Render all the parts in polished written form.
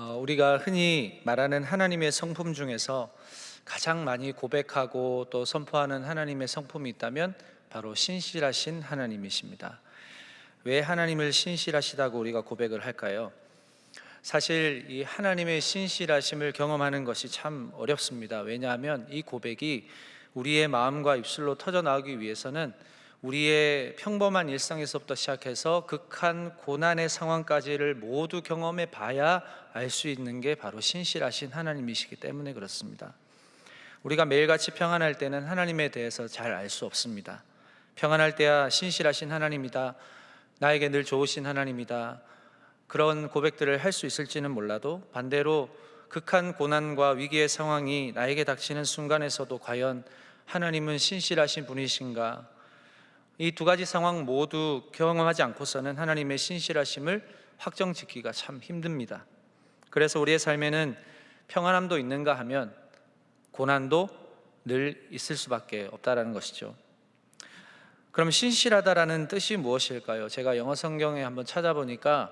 우리가 흔히 말하는 하나님의 성품 중에서 가장 많이 고백하고 또 선포하는 하나님의 성품이 있다면 바로 신실하신 하나님이십니다. 왜 하나님을 신실하시다고 우리가 고백을 할까요? 사실 이 하나님의 신실하심을 경험하는 것이 참 어렵습니다. 왜냐하면 이 고백이 우리의 마음과 입술로 터져 나오기 위해서는 우리의 평범한 일상에서부터 시작해서 극한 고난의 상황까지를 모두 경험해 봐야 알 수 있는 게 바로 신실하신 하나님이시기 때문에 그렇습니다. 우리가 매일같이 평안할 때는 하나님에 대해서 잘 알 수 없습니다. 평안할 때야 신실하신 하나님이다, 나에게 늘 좋으신 하나님이다, 그런 고백들을 할 수 있을지는 몰라도 반대로 극한 고난과 위기의 상황이 나에게 닥치는 순간에서도 과연 하나님은 신실하신 분이신가, 이 두 가지 상황 모두 경험하지 않고서는 하나님의 신실하심을 확정짓기가 참 힘듭니다. 그래서 우리의 삶에는 평안함도 있는가 하면 고난도 늘 있을 수밖에 없다라는 것이죠. 그럼 신실하다라는 뜻이 무엇일까요? 제가 영어 성경에 한번 찾아보니까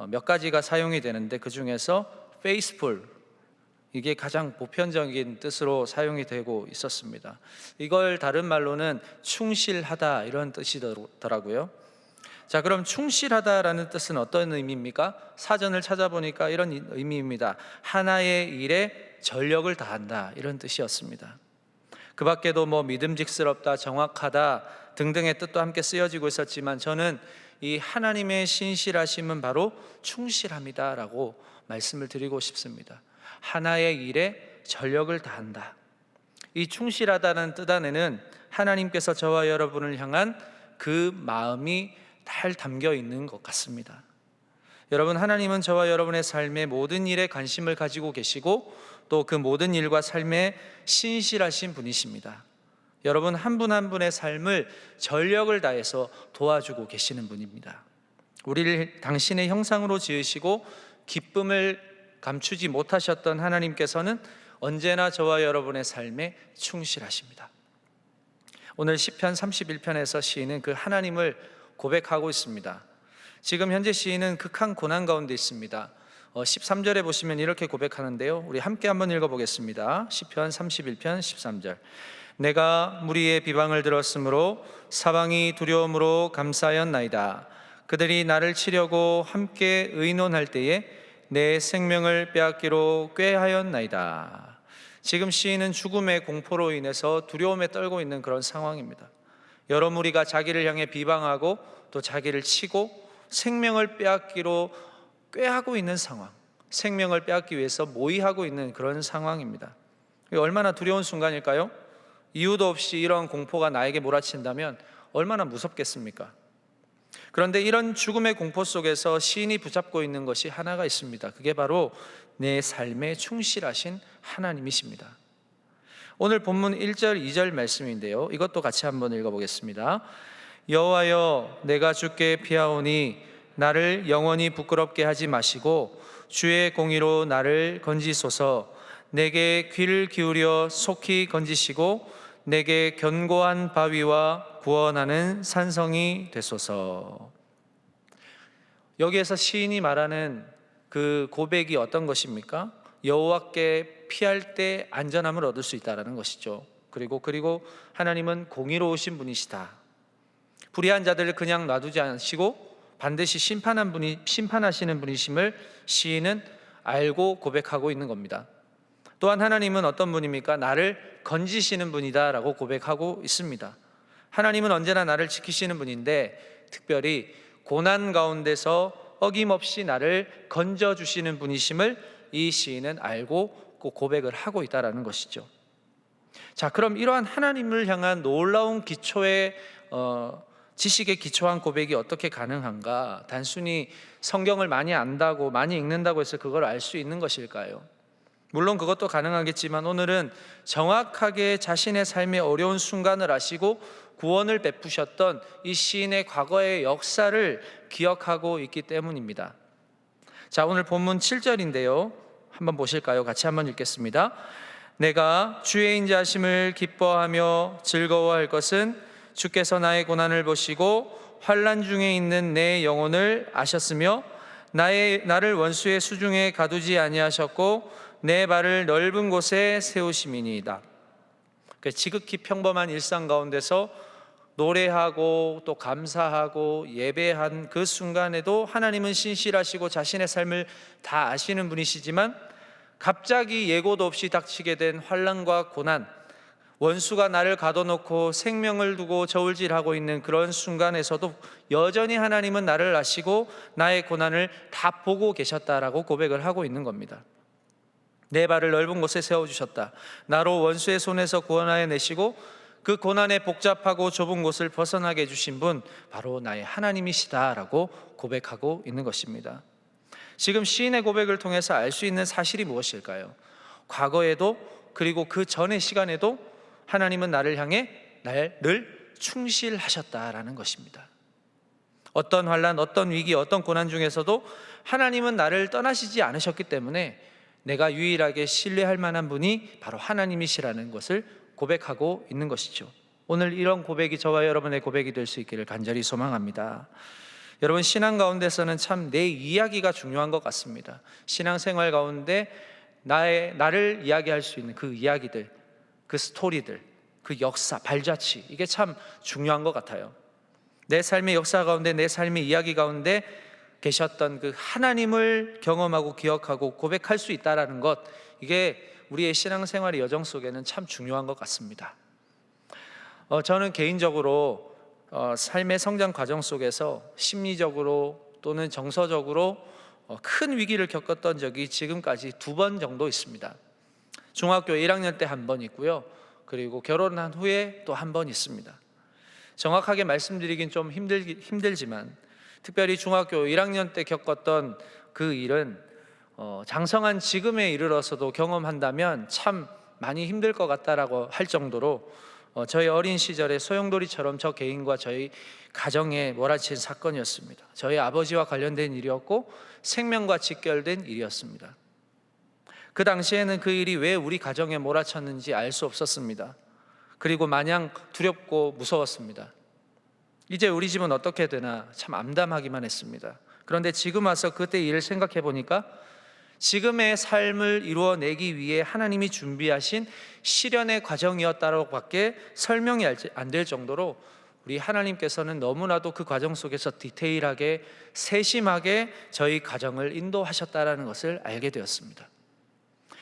몇 가지가 사용이 되는데 그 중에서 faithful, 이게 가장 보편적인 뜻으로 사용이 되고 있었습니다. 이걸 다른 말로는 충실하다 이런 뜻이더라고요. 자, 그럼 충실하다라는 뜻은 어떤 의미입니까? 사전을 찾아보니까 이런 의미입니다. 하나의 일에 전력을 다한다 이런 뜻이었습니다. 그 밖에도 믿음직스럽다, 정확하다 등등의 뜻도 함께 쓰여지고 있었지만 저는 이 하나님의 신실하심은 바로 충실함이다라고 말씀을 드리고 싶습니다. 하나의 일에 전력을 다한다. 이 충실하다는 뜻 안에는 하나님께서 저와 여러분을 향한 그 마음이 잘 담겨 있는 것 같습니다. 여러분, 하나님은 저와 여러분의 삶의 모든 일에 관심을 가지고 계시고 또 그 모든 일과 삶에 신실하신 분이십니다. 여러분 한 분 한 분의 삶을 전력을 다해서 도와주고 계시는 분입니다. 우리를 당신의 형상으로 지으시고 기쁨을 감추지 못하셨던 하나님께서는 언제나 저와 여러분의 삶에 충실하십니다. 오늘 시편 31편에서 시인은 그 하나님을 고백하고 있습니다. 지금 현재 시인은 극한 고난 가운데 있습니다. 13절에 보시면 이렇게 고백하는데요, 우리 함께 한번 읽어보겠습니다. 시편 31편 13절. 내가 무리의 비방을 들었으므로 사방이 두려움으로 감사하였나이다. 그들이 나를 치려고 함께 의논할 때에 내 생명을 빼앗기로 꾀하였나이다. 지금 시인은 죽음의 공포로 인해서 두려움에 떨고 있는 그런 상황입니다. 여러 무리가 자기를 향해 비방하고 또 자기를 치고 생명을 빼앗기로 꾀하고 있는 상황, 생명을 빼앗기 위해서 모의하고 있는 그런 상황입니다. 얼마나 두려운 순간일까요? 이유도 없이 이런 공포가 나에게 몰아친다면 얼마나 무섭겠습니까? 그런데 이런 죽음의 공포 속에서 시인이 붙잡고 있는 것이 하나가 있습니다. 그게 바로 내 삶에 충실하신 하나님이십니다. 오늘 본문 1절 2절 말씀인데요, 이것도 같이 한번 읽어보겠습니다. 여호와여, 내가 주께 피하오니 나를 영원히 부끄럽게 하지 마시고 주의 공의로 나를 건지소서. 내게 귀를 기울여 속히 건지시고 내게 견고한 바위와 구원하는 산성이 되소서. 여기에서 시인이 말하는 그 고백이 어떤 것입니까? 여호와께 피할 때 안전함을 얻을 수 있다는 것이죠. 그리고 하나님은 공의로우신 분이시다. 불의한 자들을 그냥 놔두지 않으시고 반드시 심판하시는 분이심을 시인은 알고 고백하고 있는 겁니다. 또한 하나님은 어떤 분입니까? 나를 건지시는 분이다 라고 고백하고 있습니다. 하나님은 언제나 나를 지키시는 분인데 특별히 고난 가운데서 어김없이 나를 건져주시는 분이심을 이 시인은 알고 고백을 하고 있다는 것이죠. 자, 그럼 이러한 하나님을 향한 놀라운 기초의 지식에 기초한 고백이 어떻게 가능한가? 단순히 성경을 많이 안다고, 많이 읽는다고 해서 그걸 알 수 있는 것일까요? 물론 그것도 가능하겠지만 오늘은 정확하게 자신의 삶의 어려운 순간을 아시고 구원을 베푸셨던 이 시인의 과거의 역사를 기억하고 있기 때문입니다. 자, 오늘 본문 7절인데요, 한번 보실까요? 같이 한번 읽겠습니다. 내가 주의 인자하심을 기뻐하며 즐거워할 것은 주께서 나의 고난을 보시고 환난 중에 있는 내 영혼을 아셨으며 나를 원수의 수중에 가두지 아니하셨고 내 발을 넓은 곳에 세우심이니이다. 지극히 평범한 일상 가운데서 노래하고 또 감사하고 예배한 그 순간에도 하나님은 신실하시고 자신의 삶을 다 아시는 분이시지만, 갑자기 예고도 없이 닥치게 된 환난과 고난, 원수가 나를 가둬놓고 생명을 두고 저울질하고 있는 그런 순간에서도 여전히 하나님은 나를 아시고 나의 고난을 다 보고 계셨다라고 고백을 하고 있는 겁니다. 내 발을 넓은 곳에 세워주셨다. 나로 원수의 손에서 구원하여 내시고 그 고난의 복잡하고 좁은 곳을 벗어나게 해주신 분, 바로 나의 하나님이시다라고 고백하고 있는 것입니다. 지금 시인의 고백을 통해서 알 수 있는 사실이 무엇일까요? 과거에도 그리고 그 전의 시간에도 하나님은 나를 향해 늘 충실하셨다라는 것입니다. 어떤 환난, 어떤 위기, 어떤 고난 중에서도 하나님은 나를 떠나시지 않으셨기 때문에 내가 유일하게 신뢰할 만한 분이 바로 하나님이시라는 것을 고백하고 있는 것이죠. 오늘 이런 고백이 저와 여러분의 고백이 될 수 있기를 간절히 소망합니다. 여러분, 신앙 가운데서는 참 내 이야기가 중요한 것 같습니다. 신앙생활 가운데 나를 이야기할 수 있는 그 이야기들, 그 스토리들, 그 역사, 발자취, 이게 참 중요한 것 같아요. 내 삶의 역사 가운데, 내 삶의 이야기 가운데 계셨던 그 하나님을 경험하고 기억하고 고백할 수 있다는 것, 이게 우리의 신앙생활의 여정 속에는 참 중요한 것 같습니다. 저는 개인적으로 삶의 성장 과정 속에서 심리적으로 또는 정서적으로 큰 위기를 겪었던 적이 지금까지 2번 정도 있습니다. 중학교 1학년 때 한 번 있고요, 그리고 결혼한 후에 또 한 번 있습니다. 정확하게 말씀드리긴 좀 힘들지만, 특별히 중학교 1학년 때 겪었던 그 일은 장성한 지금에 이르러서도 경험한다면 참 많이 힘들 것 같다라고 할 정도로 저희 어린 시절에 소용돌이처럼 저 개인과 저희 가정에 몰아친 사건이었습니다. 저희 아버지와 관련된 일이었고 생명과 직결된 일이었습니다. 그 당시에는 그 일이 왜 우리 가정에 몰아쳤는지 알 수 없었습니다. 그리고 마냥 두렵고 무서웠습니다. 이제 우리 집은 어떻게 되나 참 암담하기만 했습니다. 그런데 지금 와서 그때 일을 생각해 보니까 지금의 삶을 이루어내기 위해 하나님이 준비하신 시련의 과정이었다고밖에 설명이 안 될 정도로 우리 하나님께서는 너무나도 그 과정 속에서 디테일하게 세심하게 저희 가정을 인도하셨다는 것을 알게 되었습니다.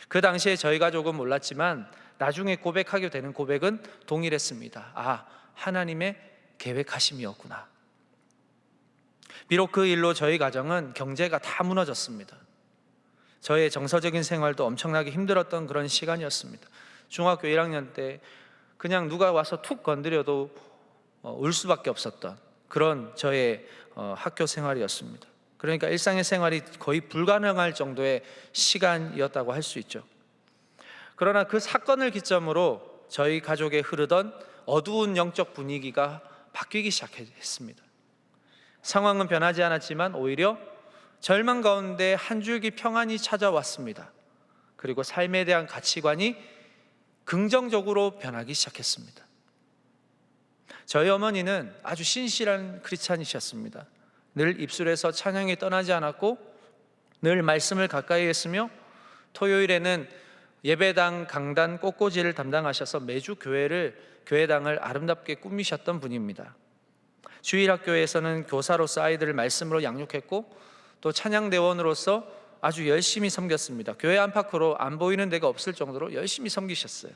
그 당시에 저희 가족은 몰랐지만 나중에 고백하게 되는 고백은 동일했습니다. 하나님의 계획하심이었구나. 비록 그 일로 저희 가정은 경제가 다 무너졌습니다. 저의 정서적인 생활도 엄청나게 힘들었던 그런 시간이었습니다. 중학교 1학년 때 그냥 누가 와서 툭 건드려도 울 수밖에 없었던 그런 저의 학교 생활이었습니다. 그러니까 일상의 생활이 거의 불가능할 정도의 시간이었다고 할 수 있죠. 그러나 그 사건을 기점으로 저희 가족에 흐르던 어두운 영적 분위기가 바뀌기 시작했습니다. 상황은 변하지 않았지만 오히려 절망 가운데 한 줄기 평안이 찾아왔습니다. 그리고 삶에 대한 가치관이 긍정적으로 변하기 시작했습니다. 저희 어머니는 아주 신실한 크리스찬이셨습니다. 늘 입술에서 찬양이 떠나지 않았고 늘 말씀을 가까이 했으며 토요일에는 예배당, 강단, 꽃꽂이를 담당하셔서 매주 교회당을 아름답게 꾸미셨던 분입니다. 주일학교에서는 교사로서 아이들을 말씀으로 양육했고 또 찬양대원으로서 아주 열심히 섬겼습니다. 교회 안팎으로 안 보이는 데가 없을 정도로 열심히 섬기셨어요.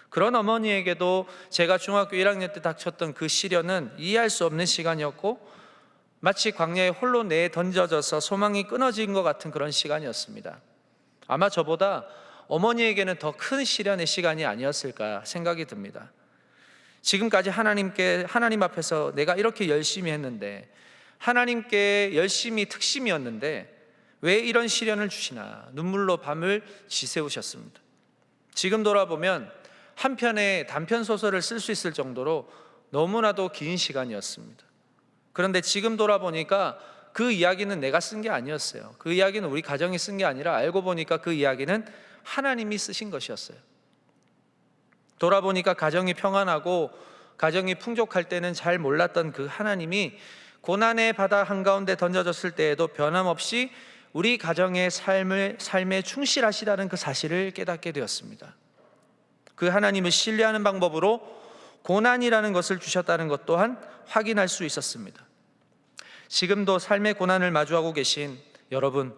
그런 어머니에게도 제가 중학교 1학년 때 닥쳤던 그 시련은 이해할 수 없는 시간이었고 마치 광야에 홀로 내던져져서 소망이 끊어진 것 같은 그런 시간이었습니다. 아마 저보다 어머니에게는 더 큰 시련의 시간이 아니었을까 생각이 듭니다. 지금까지 하나님 앞에서 내가 이렇게 열심히 했는데, 하나님께 열심히 특심이었는데 왜 이런 시련을 주시나 눈물로 밤을 지새우셨습니다. 지금 돌아보면 한 편의 단편 소설을 쓸 수 있을 정도로 너무나도 긴 시간이었습니다. 그런데 지금 돌아보니까 그 이야기는 내가 쓴 게 아니었어요. 그 이야기는 우리 가정이 쓴 게 아니라 알고 보니까 그 이야기는 하나님이 쓰신 것이었어요. 돌아보니까 가정이 평안하고 가정이 풍족할 때는 잘 몰랐던 그 하나님이 고난의 바다 한가운데 던져졌을 때에도 변함없이 우리 가정의 삶에 충실하시다는 그 사실을 깨닫게 되었습니다. 그 하나님을 신뢰하는 방법으로 고난이라는 것을 주셨다는 것 또한 확인할 수 있었습니다. 지금도 삶의 고난을 마주하고 계신 여러분,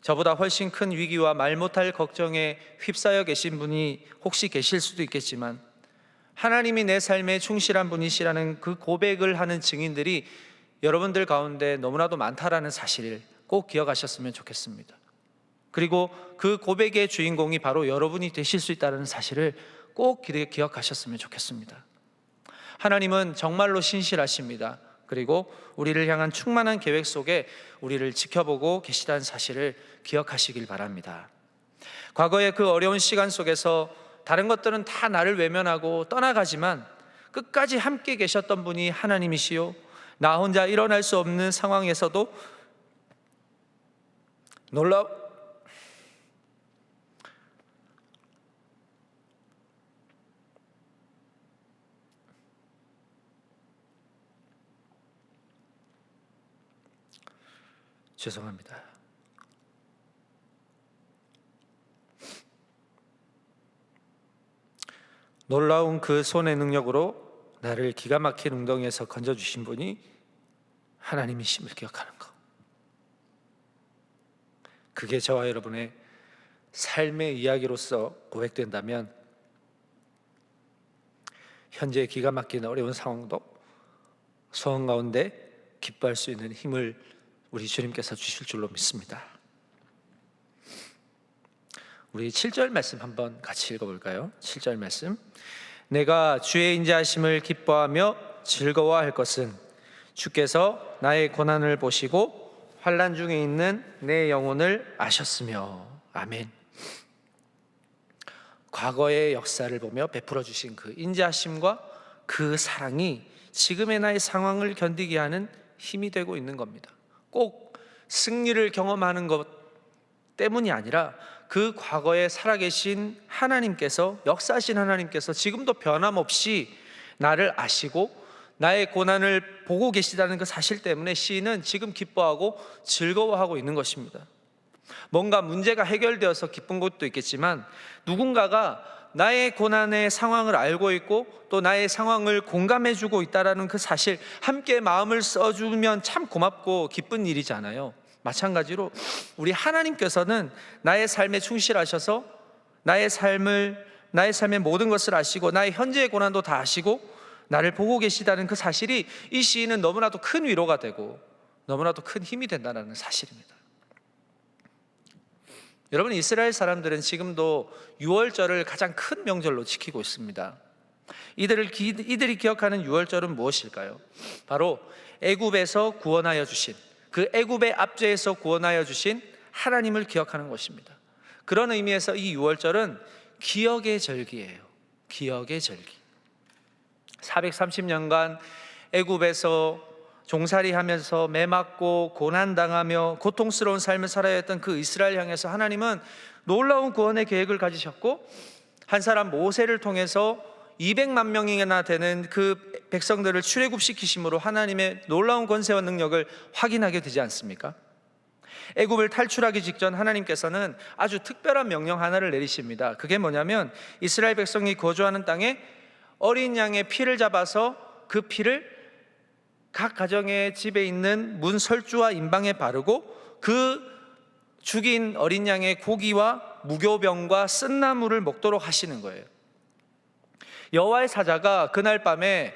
저보다 훨씬 큰 위기와 말 못할 걱정에 휩싸여 계신 분이 혹시 계실 수도 있겠지만, 하나님이 내 삶에 충실한 분이시라는 그 고백을 하는 증인들이 여러분들 가운데 너무나도 많다라는 사실을 꼭 기억하셨으면 좋겠습니다. 그리고 그 고백의 주인공이 바로 여러분이 되실 수 있다는 사실을 꼭 기억하셨으면 좋겠습니다. 하나님은 정말로 신실하십니다. 그리고 우리를 향한 충만한 계획 속에 우리를 지켜보고 계시다는 사실을 기억하시길 바랍니다. 과거의 그 어려운 시간 속에서 다른 것들은 다 나를 외면하고 떠나가지만 끝까지 함께 계셨던 분이 하나님이시요, 나 혼자 일어날 수 없는 상황에서도 죄송합니다. 놀라운 그 손의 능력으로 나를 기가 막힌 웅덩이에서 건져주신 분이 하나님이심을 기억하는 것, 그게 저와 여러분의 삶의 이야기로서 고백된다면 현재 기가 막힌 어려운 상황도 소원 가운데 기뻐할 수 있는 힘을 우리 주님께서 주실 줄로 믿습니다. 우리 7절 말씀 한번 같이 읽어볼까요? 7절 말씀, 내가 주의 인자하심을 기뻐하며 즐거워할 것은 주께서 나의 고난을 보시고 환난 중에 있는 내 영혼을 아셨으며. 아멘. 과거의 역사를 보며 베풀어 주신 그 인자하심과 그 사랑이 지금의 나의 상황을 견디게 하는 힘이 되고 있는 겁니다. 꼭 승리를 경험하는 것 때문이 아니라 그 과거에 살아계신 하나님께서, 역사하신 하나님께서 지금도 변함없이 나를 아시고 나의 고난을 보고 계시다는 그 사실 때문에 시인은 지금 기뻐하고 즐거워하고 있는 것입니다. 뭔가 문제가 해결되어서 기쁜 것도 있겠지만, 누군가가 나의 고난의 상황을 알고 있고 또 나의 상황을 공감해주고 있다는 그 사실, 함께 마음을 써주면 참 고맙고 기쁜 일이잖아요. 마찬가지로 우리 하나님께서는 나의 삶에 충실하셔서 나의 삶의 모든 것을 아시고 나의 현재의 고난도 다 아시고 나를 보고 계시다는 그 사실이 이 시인은 너무나도 큰 위로가 되고 너무나도 큰 힘이 된다는 사실입니다. 여러분, 이스라엘 사람들은 지금도 유월절을 가장 큰 명절로 지키고 있습니다. 이들이 기억하는 유월절은 무엇일까요? 바로 애굽에서 구원하여 주신, 그 애굽의 압제에서 구원하여 주신 하나님을 기억하는 것입니다. 그런 의미에서 이 유월절은 기억의 절기예요. 기억의 절기. 430년간 애굽에서 종살이하면서 매맞고 고난당하며 고통스러운 삶을 살아야 했던 그 이스라엘 향해서 하나님은 놀라운 구원의 계획을 가지셨고, 한 사람 모세를 통해서 200만 명이나 되는 그 백성들을 출애굽시키심으로 하나님의 놀라운 권세와 능력을 확인하게 되지 않습니까? 애굽을 탈출하기 직전 하나님께서는 아주 특별한 명령 하나를 내리십니다. 그게 뭐냐면, 이스라엘 백성이 거주하는 땅에 어린 양의 피를 잡아서 그 피를 각 가정의 집에 있는 문 설주와 임방에 바르고 그 죽인 어린 양의 고기와 무교병과 쓴나물을 먹도록 하시는 거예요. 여호와의 사자가 그날 밤에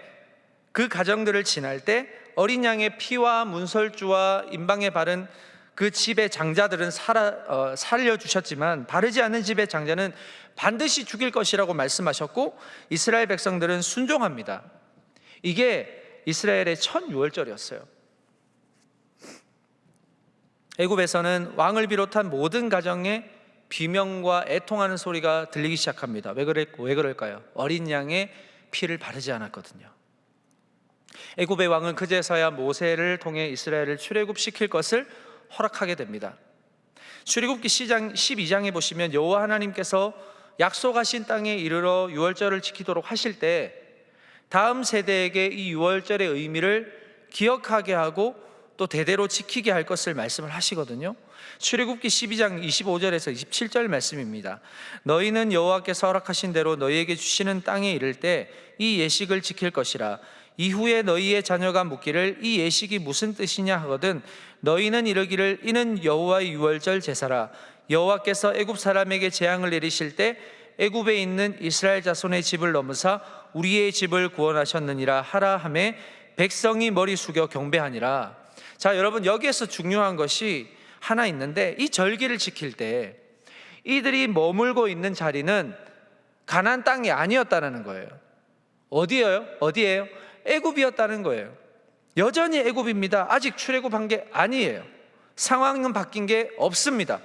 그 가정들을 지날 때 어린 양의 피와 문설주와 임방에 바른 그 집의 장자들은 살려주셨지만 바르지 않는 집의 장자는 반드시 죽일 것이라고 말씀하셨고, 이스라엘 백성들은 순종합니다. 이게 이스라엘의 첫 유월절이었어요. 애굽에서는 왕을 비롯한 모든 가정에 비명과 애통하는 소리가 들리기 시작합니다. 왜 그럴까요? 어린 양의 피를 바르지 않았거든요. 애굽의 왕은 그제서야 모세를 통해 이스라엘을 출애굽시킬 것을 허락하게 됩니다. 출애굽기 12장에 보시면 여호와 하나님께서 약속하신 땅에 이르러 유월절을 지키도록 하실 때 다음 세대에게 이 유월절의 의미를 기억하게 하고 또 대대로 지키게 할 것을 말씀을 하시거든요. 출애굽기 12장 25절에서 27절 말씀입니다. 너희는 여호와께서 허락하신 대로 너희에게 주시는 땅에 이를 때 이 예식을 지킬 것이라. 이후에 너희의 자녀가 묻기를 이 예식이 무슨 뜻이냐 하거든 너희는 이르기를 이는 여호와의 유월절 제사라. 여호와께서 애굽 사람에게 재앙을 내리실 때 애굽에 있는 이스라엘 자손의 집을 넘으사 우리의 집을 구원하셨느니라 하라 하매 백성이 머리 숙여 경배하니라. 자, 여러분, 여기에서 중요한 것이 하나 있는데, 이 절기를 지킬 때 이들이 머물고 있는 자리는 가나안 땅이 아니었다는 거예요. 어디예요? 애굽이었다는 거예요. 여전히 애굽입니다. 아직 출애굽한 게 아니에요. 상황은 바뀐 게 없습니다.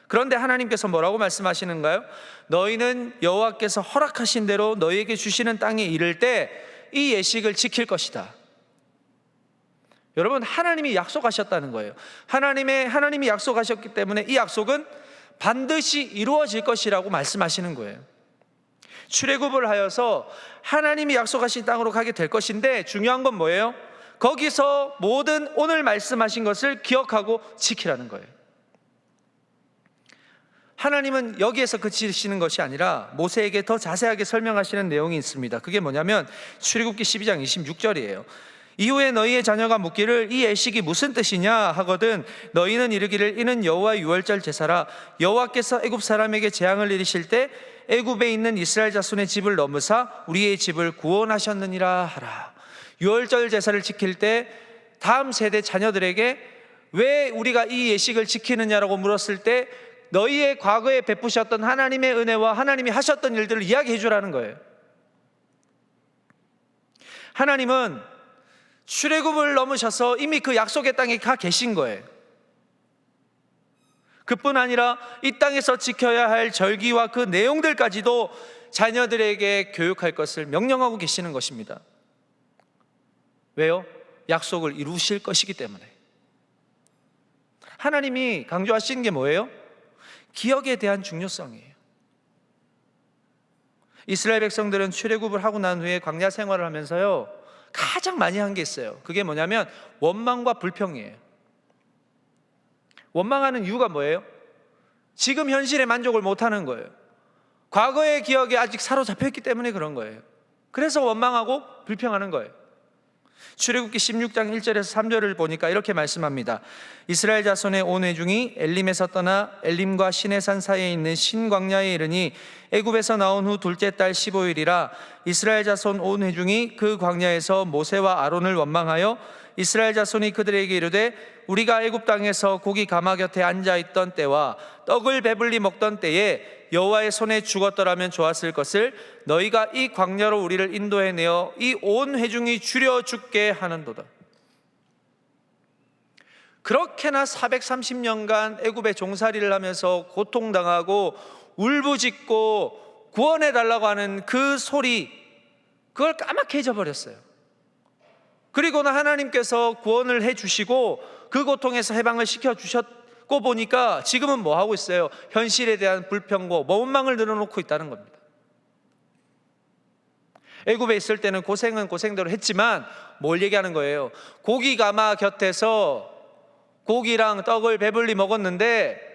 그런데 하나님께서 뭐라고 말씀하시는가요? 너희는 여호와께서 허락하신 대로 너희에게 주시는 땅에 이를 때 이 예식을 지킬 것이다. 여러분, 하나님이 약속하셨다는 거예요. 하나님이 약속하셨기 때문에 이 약속은 반드시 이루어질 것이라고 말씀하시는 거예요. 출애굽을 하여서 하나님이 약속하신 땅으로 가게 될 것인데, 중요한 건 뭐예요? 거기서 모든 오늘 말씀하신 것을 기억하고 지키라는 거예요. 하나님은 여기에서 그치시는 것이 아니라 모세에게 더 자세하게 설명하시는 내용이 있습니다. 그게 뭐냐면 출애굽기 12장 26절이에요. 이후에 너희의 자녀가 묻기를 이 예식이 무슨 뜻이냐 하거든 너희는 이르기를 이는 여호와의 유월절 제사라. 여호와께서 애굽 사람에게 재앙을 내리실 때 애굽에 있는 이스라엘 자손의 집을 넘으사 우리의 집을 구원하셨느니라 하라. 유월절 제사를 지킬 때 다음 세대 자녀들에게 왜 우리가 이 예식을 지키느냐라고 물었을 때 너희의 과거에 베푸셨던 하나님의 은혜와 하나님이 하셨던 일들을 이야기해 주라는 거예요. 하나님은 출애굽을 넘으셔서 이미 그 약속의 땅에 가 계신 거예요. 그뿐 아니라 이 땅에서 지켜야 할 절기와 그 내용들까지도 자녀들에게 교육할 것을 명령하고 계시는 것입니다. 왜요? 약속을 이루실 것이기 때문에. 하나님이 강조하시는 게 뭐예요? 기억에 대한 중요성이에요. 이스라엘 백성들은 출애굽을 하고 난 후에 광야 생활을 하면서요, 가장 많이 한 게 있어요. 그게 뭐냐면 원망과 불평이에요. 원망하는 이유가 뭐예요? 지금 현실에 만족을 못하는 거예요. 과거의 기억에 아직 사로잡혀 있기 때문에 그런 거예요. 그래서 원망하고 불평하는 거예요. 출애굽기 16장 1절에서 3절을 보니까 이렇게 말씀합니다. 이스라엘 자손의 온 회중이 엘림에서 떠나 엘림과 시내산 사이에 있는 신광야에 이르니 애굽에서 나온 후 둘째 달 15일이라. 이스라엘 자손 온 회중이 그 광야에서 모세와 아론을 원망하여 이스라엘 자손이 그들에게 이르되 우리가 애굽 땅에서 고기 가마 곁에 앉아 있던 때와 떡을 배불리 먹던 때에 여호와의 손에 죽었더라면 좋았을 것을 너희가 이 광야로 우리를 인도해 내어 이 온 회중이 줄여 죽게 하는도다. 그렇게나 430년간 애굽의 종살이를 하면서 고통당하고 울부짖고 구원해 달라고 하는 그 소리, 그걸 까맣게 잊어버렸어요. 그리고는 하나님께서 구원을 해주시고 그 고통에서 해방을 시켜주셨고 보니까 지금은 뭐 하고 있어요? 현실에 대한 불평고 원망을 늘어놓고 있다는 겁니다. 애굽에 있을 때는 고생은 고생대로 했지만 뭘 얘기하는 거예요? 고기 가마 곁에서 고기랑 떡을 배불리 먹었는데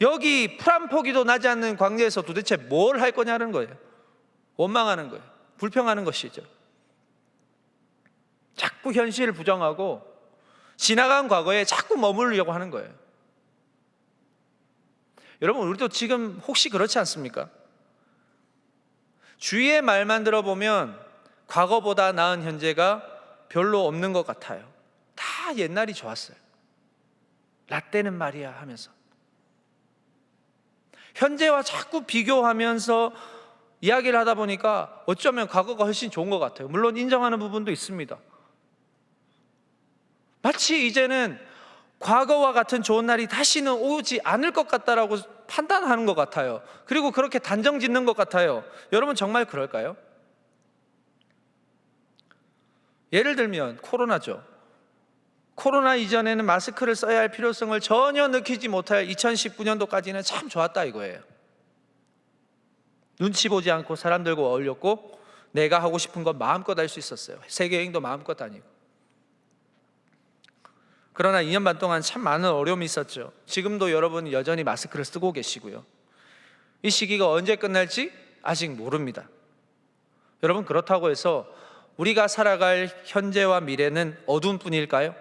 여기 풀 한 포기도 나지 않는 광야에서 도대체 뭘 할 거냐는 거예요. 원망하는 거예요. 불평하는 것이죠. 자꾸 현실을 부정하고 지나간 과거에 자꾸 머무르려고 하는 거예요. 여러분, 우리도 지금 혹시 그렇지 않습니까? 주위의 말만 들어보면 과거보다 나은 현재가 별로 없는 것 같아요. 다 옛날이 좋았어요. 라떼는 말이야 하면서 현재와 자꾸 비교하면서 이야기를 하다 보니까 어쩌면 과거가 훨씬 좋은 것 같아요. 물론 인정하는 부분도 있습니다. 마치 이제는 과거와 같은 좋은 날이 다시는 오지 않을 것 같다라고 판단하는 것 같아요. 그리고 그렇게 단정 짓는 것 같아요. 여러분, 정말 그럴까요? 예를 들면 코로나죠. 코로나 이전에는 마스크를 써야 할 필요성을 전혀 느끼지 못할 2019년도까지는 참 좋았다 이거예요. 눈치 보지 않고 사람들과 어울렸고 내가 하고 싶은 건 마음껏 할 수 있었어요. 세계 여행도 마음껏 다니고. 그러나 2년 반 동안 참 많은 어려움이 있었죠. 지금도 여러분 여전히 마스크를 쓰고 계시고요. 이 시기가 언제 끝날지 아직 모릅니다. 여러분, 그렇다고 해서 우리가 살아갈 현재와 미래는 어두운 뿐일까요?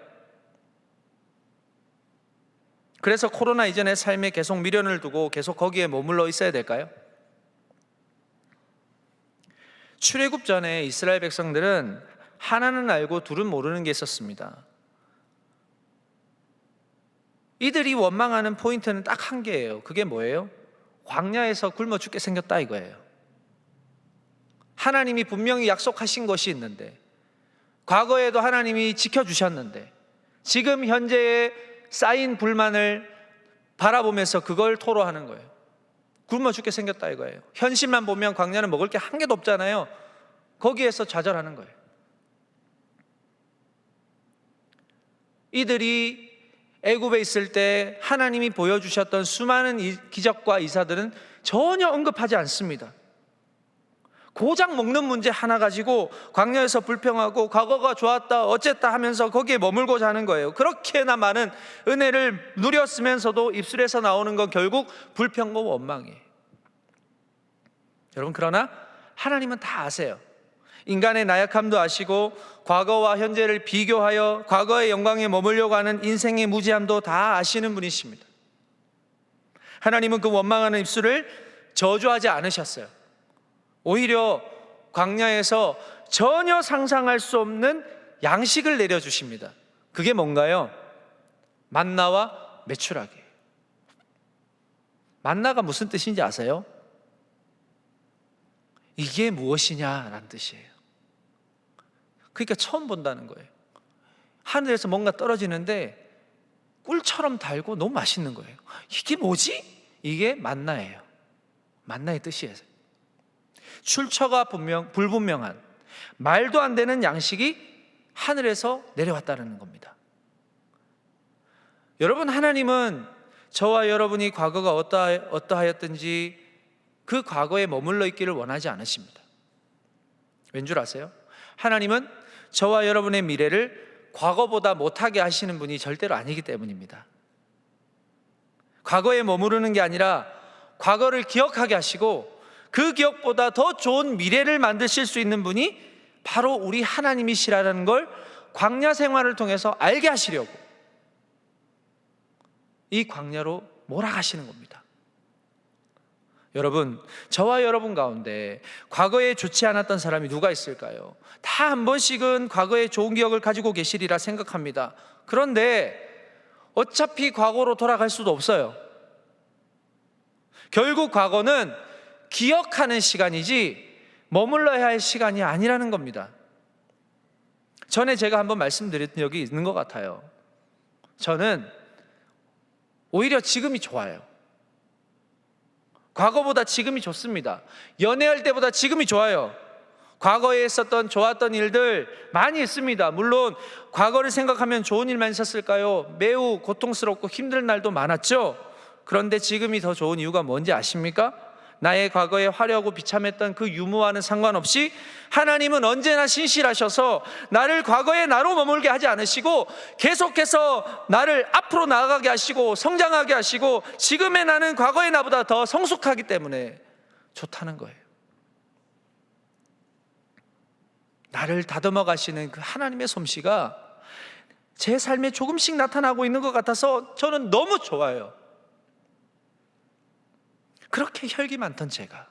그래서 코로나 이전의 삶에 계속 미련을 두고 계속 거기에 머물러 있어야 될까요? 출애굽 전에 이스라엘 백성들은 하나는 알고 둘은 모르는 게 있었습니다. 이들이 원망하는 포인트는 딱 한 개예요. 그게 뭐예요? 광야에서 굶어 죽게 생겼다 이거예요. 하나님이 분명히 약속하신 것이 있는데, 과거에도 하나님이 지켜주셨는데, 지금 현재에 쌓인 불만을 바라보면서 그걸 토로하는 거예요. 굶어 죽게 생겼다 이거예요. 현실만 보면 광야는 먹을 게 한 개도 없잖아요. 거기에서 좌절하는 거예요. 이들이 애굽에 있을 때 하나님이 보여주셨던 수많은 기적과 이사들은 전혀 언급하지 않습니다. 고작 먹는 문제 하나 가지고 광야에서 불평하고 과거가 좋았다 어쨌다 하면서 거기에 머물고자 하는 거예요. 그렇게나 많은 은혜를 누렸으면서도 입술에서 나오는 건 결국 불평과 원망이에요. 여러분, 그러나 하나님은 다 아세요. 인간의 나약함도 아시고 과거와 현재를 비교하여 과거의 영광에 머물려고 하는 인생의 무지함도 다 아시는 분이십니다. 하나님은 그 원망하는 입술을 저주하지 않으셨어요. 오히려 광야에서 전혀 상상할 수 없는 양식을 내려주십니다. 그게 뭔가요? 만나와 메추라기. 만나가 무슨 뜻인지 아세요? 이게 무엇이냐라는 뜻이에요. 그러니까 처음 본다는 거예요. 하늘에서 뭔가 떨어지는데 꿀처럼 달고 너무 맛있는 거예요. 이게 뭐지? 이게 만나예요. 만나의 뜻이에요. 출처가 불분명한 말도 안 되는 양식이 하늘에서 내려왔다는 겁니다. 여러분, 하나님은 저와 여러분이 과거가 어떠하였든지 그 과거에 머물러 있기를 원하지 않으십니다. 왠 줄 아세요? 하나님은 저와 여러분의 미래를 과거보다 못하게 하시는 분이 절대로 아니기 때문입니다. 과거에 머무르는 게 아니라 과거를 기억하게 하시고 그 기억보다 더 좋은 미래를 만드실 수 있는 분이 바로 우리 하나님이시라는 걸 광야 생활을 통해서 알게 하시려고 이 광야로 몰아가시는 겁니다. 여러분, 저와 여러분 가운데 과거에 좋지 않았던 사람이 누가 있을까요? 다 한 번씩은 과거에 좋은 기억을 가지고 계시리라 생각합니다. 그런데 어차피 과거로 돌아갈 수도 없어요. 결국 과거는 기억하는 시간이지 머물러야 할 시간이 아니라는 겁니다. 전에 제가 한번 말씀드린 적이 있는 것 같아요. 저는 오히려 지금이 좋아요. 과거보다 지금이 좋습니다. 연애할 때보다 지금이 좋아요. 과거에 있었던 좋았던 일들 많이 있습니다. 물론 과거를 생각하면 좋은 일만 있었을까요? 매우 고통스럽고 힘든 날도 많았죠. 그런데 지금이 더 좋은 이유가 뭔지 아십니까? 나의 과거에 화려하고 비참했던 그 유무와는 상관없이 하나님은 언제나 신실하셔서 나를 과거의 나로 머물게 하지 않으시고 계속해서 나를 앞으로 나아가게 하시고 성장하게 하시고 지금의 나는 과거의 나보다 더 성숙하기 때문에 좋다는 거예요. 나를 다듬어 가시는 그 하나님의 솜씨가 제 삶에 조금씩 나타나고 있는 것 같아서 저는 너무 좋아요. 그렇게 혈기 많던 제가,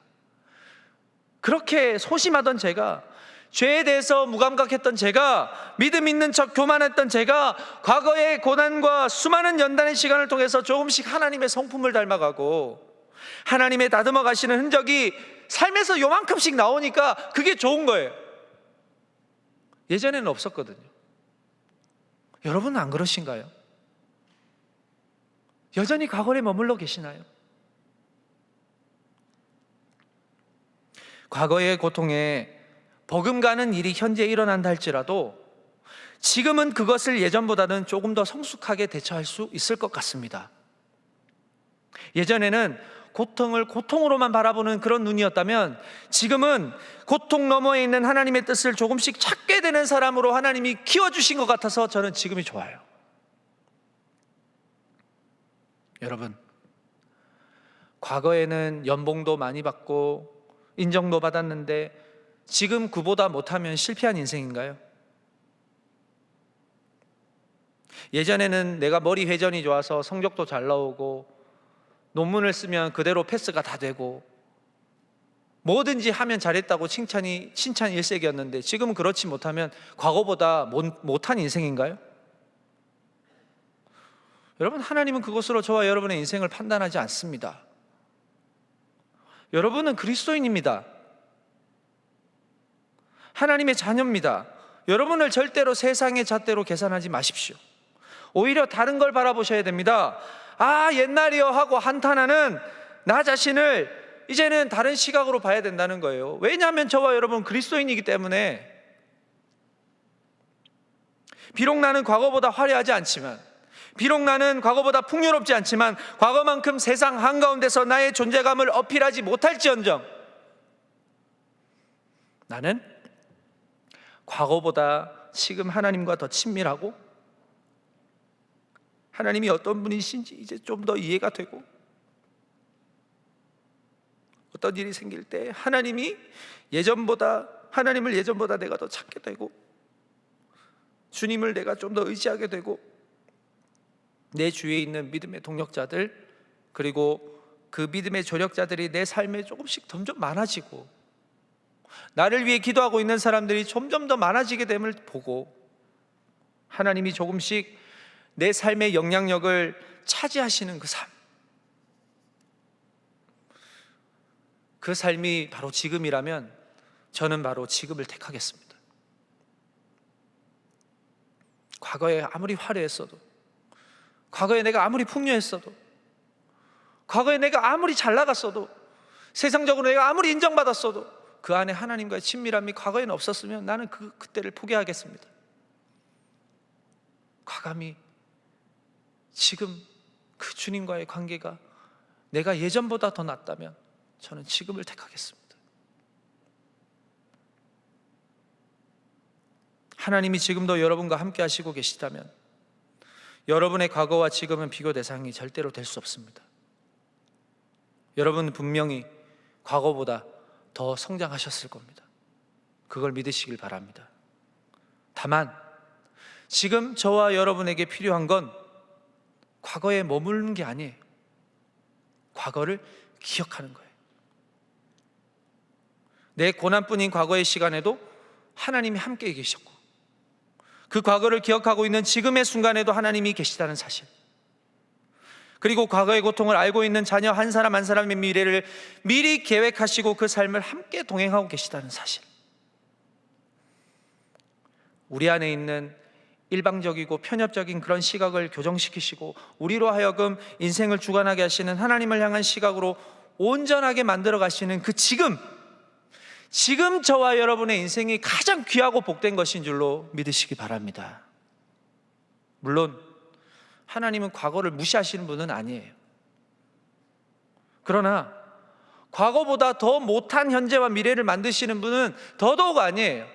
그렇게 소심하던 제가, 죄에 대해서 무감각했던 제가, 믿음 있는 척 교만했던 제가 과거의 고난과 수많은 연단의 시간을 통해서 조금씩 하나님의 성품을 닮아가고 하나님의 다듬어 가시는 흔적이 삶에서 요만큼씩 나오니까 그게 좋은 거예요. 예전에는 없었거든요. 여러분은 안 그러신가요? 여전히 과거에 머물러 계시나요? 과거의 고통에 버금가는 일이 현재 일어난다 할지라도 지금은 그것을 예전보다는 조금 더 성숙하게 대처할 수 있을 것 같습니다. 예전에는 고통을 고통으로만 바라보는 그런 눈이었다면 지금은 고통 너머에 있는 하나님의 뜻을 조금씩 찾게 되는 사람으로 하나님이 키워주신 것 같아서 저는 지금이 좋아요. 여러분, 과거에는 연봉도 많이 받고 인정도 받았는데 지금 그보다 못하면 실패한 인생인가요? 예전에는 내가 머리 회전이 좋아서 성적도 잘 나오고 논문을 쓰면 그대로 패스가 다 되고 뭐든지 하면 잘했다고 칭찬 일색이었는데 지금은 그렇지 못하면 과거보다 못한 인생인가요? 여러분, 하나님은 그것으로 저와 여러분의 인생을 판단하지 않습니다. 여러분은 그리스도인입니다. 하나님의 자녀입니다. 여러분을 절대로 세상의 잣대로 계산하지 마십시오. 오히려 다른 걸 바라보셔야 됩니다. 아, 옛날이요 하고 한탄하는 나 자신을 이제는 다른 시각으로 봐야 된다는 거예요. 왜냐하면 저와 여러분 그리스도인이기 때문에. 비록 나는 과거보다 화려하지 않지만, 비록 나는 과거보다 풍요롭지 않지만, 과거만큼 세상 한가운데서 나의 존재감을 어필하지 못할지언정 나는 과거보다 지금 하나님과 더 친밀하고 하나님이 어떤 분이신지 이제 좀 더 이해가 되고, 어떤 일이 생길 때 하나님을 예전보다 내가 더 찾게 되고, 주님을 내가 좀 더 의지하게 되고, 내 주위에 있는 믿음의 동력자들, 그리고 그 믿음의 조력자들이 내 삶에 조금씩 점점 많아지고, 나를 위해 기도하고 있는 사람들이 점점 더 많아지게 됨을 보고, 하나님이 조금씩 내 삶의 영향력을 차지하시는 그 삶이 바로 지금이라면 저는 바로 지금을 택하겠습니다. 과거에 아무리 화려했어도, 과거에 내가 아무리 풍요했어도, 과거에 내가 아무리 잘 나갔어도, 세상적으로 내가 아무리 인정받았어도 그 안에 하나님과의 친밀함이 과거에는 없었으면 나는 그때를 포기하겠습니다. 과감히 지금 그 주님과의 관계가 내가 예전보다 더 낫다면 저는 지금을 택하겠습니다. 하나님이 지금도 여러분과 함께 하시고 계시다면 여러분의 과거와 지금은 비교 대상이 절대로 될 수 없습니다. 여러분은 분명히 과거보다 더 성장하셨을 겁니다. 그걸 믿으시길 바랍니다. 다만 지금 저와 여러분에게 필요한 건 과거에 머무르는 게 아니에요. 과거를 기억하는 거예요. 내 고난뿐인 과거의 시간에도 하나님이 함께 계셨고, 그 과거를 기억하고 있는 지금의 순간에도 하나님이 계시다는 사실, 그리고 과거의 고통을 알고 있는 자녀 한 사람 한 사람의 미래를 미리 계획하시고 그 삶을 함께 동행하고 계시다는 사실, 우리 안에 있는 일방적이고 편협적인 그런 시각을 교정시키시고 우리로 하여금 인생을 주관하게 하시는 하나님을 향한 시각으로 온전하게 만들어 가시는 그 지금 저와 여러분의 인생이 가장 귀하고 복된 것인 줄로 믿으시기 바랍니다. 물론 하나님은 과거를 무시하시는 분은 아니에요. 그러나 과거보다 더 못한 현재와 미래를 만드시는 분은 더더욱 아니에요.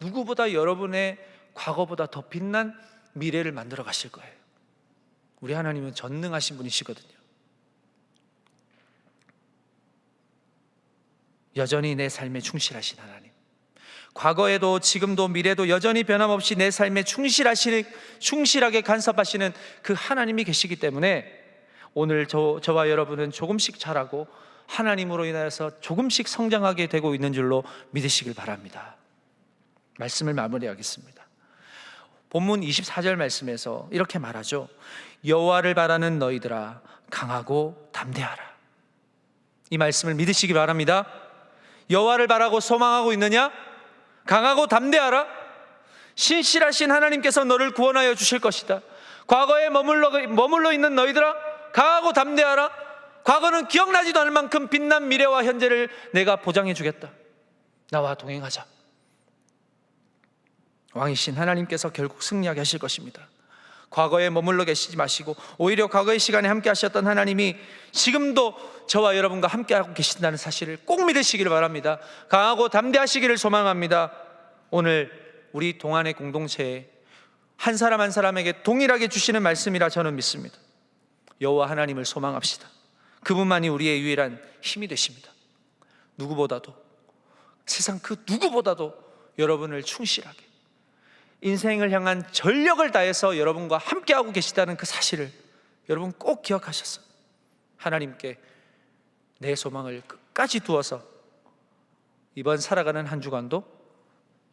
누구보다 여러분의 과거보다 더 빛난 미래를 만들어 가실 거예요. 우리 하나님은 전능하신 분이시거든요. 여전히 내 삶에 충실하신 하나님, 과거에도 지금도 미래도 여전히 변함없이 내 삶에 충실하게 간섭하시는 그 하나님이 계시기 때문에 오늘 저와 여러분은 조금씩 자라고 하나님으로 인하여서 조금씩 성장하게 되고 있는 줄로 믿으시길 바랍니다. 말씀을 마무리하겠습니다. 본문 24절 말씀에서 이렇게 말하죠. 여호와를 바라는 너희들아 강하고 담대하라. 이 말씀을 믿으시기 바랍니다. 여호와를 바라고 소망하고 있느냐? 강하고 담대하라. 신실하신 하나님께서 너를 구원하여 주실 것이다. 과거에 머물러 있는 너희들아 강하고 담대하라. 과거는 기억나지도 않을 만큼 빛난 미래와 현재를 내가 보장해 주겠다. 나와 동행하자. 왕이신 하나님께서 결국 승리하게 하실 것입니다. 과거에 머물러 계시지 마시고 오히려 과거의 시간에 함께 하셨던 하나님이 지금도 저와 여러분과 함께 하고 계신다는 사실을 꼭 믿으시기를 바랍니다. 강하고 담대하시기를 소망합니다. 오늘 우리 동안의 공동체에 한 사람 한 사람에게 동일하게 주시는 말씀이라 저는 믿습니다. 여호와 하나님을 소망합시다. 그분만이 우리의 유일한 힘이 되십니다. 누구보다도, 세상 그 누구보다도 여러분을 충실하게, 인생을 향한 전력을 다해서 여러분과 함께하고 계시다는 그 사실을 여러분 꼭 기억하셔서 하나님께 내 소망을 끝까지 두어서 이번 살아가는 한 주간도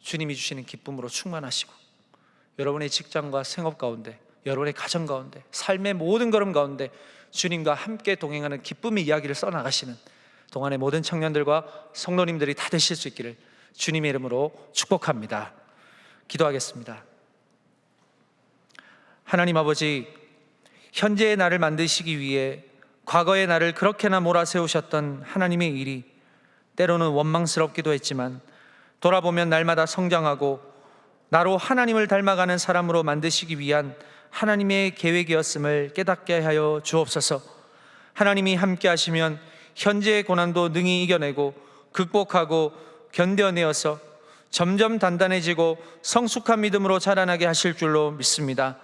주님이 주시는 기쁨으로 충만하시고, 여러분의 직장과 생업 가운데, 여러분의 가정 가운데, 삶의 모든 걸음 가운데 주님과 함께 동행하는 기쁨의 이야기를 써나가시는 동안의 모든 청년들과 성도님들이 다 되실 수 있기를 주님의 이름으로 축복합니다. 기도하겠습니다. 하나님 아버지, 현재의 나를 만드시기 위해 과거의 나를 그렇게나 몰아세우셨던 하나님의 일이 때로는 원망스럽기도 했지만 돌아보면 날마다 성장하고 나로 하나님을 닮아가는 사람으로 만드시기 위한 하나님의 계획이었음을 깨닫게 하여 주옵소서. 하나님이 함께 하시면 현재의 고난도 능히 이겨내고 극복하고 견뎌내어서 점점 단단해지고 성숙한 믿음으로 자라나게 하실 줄로 믿습니다.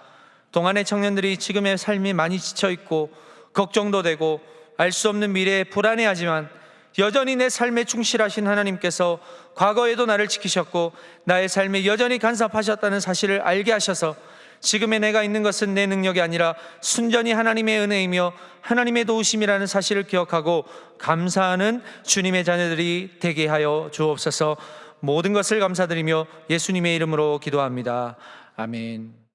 동안의 청년들이 지금의 삶이 많이 지쳐있고 걱정도 되고 알 수 없는 미래에 불안해하지만 여전히 내 삶에 충실하신 하나님께서 과거에도 나를 지키셨고 나의 삶에 여전히 간섭하셨다는 사실을 알게 하셔서 지금의 내가 있는 것은 내 능력이 아니라 순전히 하나님의 은혜이며 하나님의 도우심이라는 사실을 기억하고 감사하는 주님의 자녀들이 되게 하여 주옵소서. 모든 것을 감사드리며 예수님의 이름으로 기도합니다. 아멘.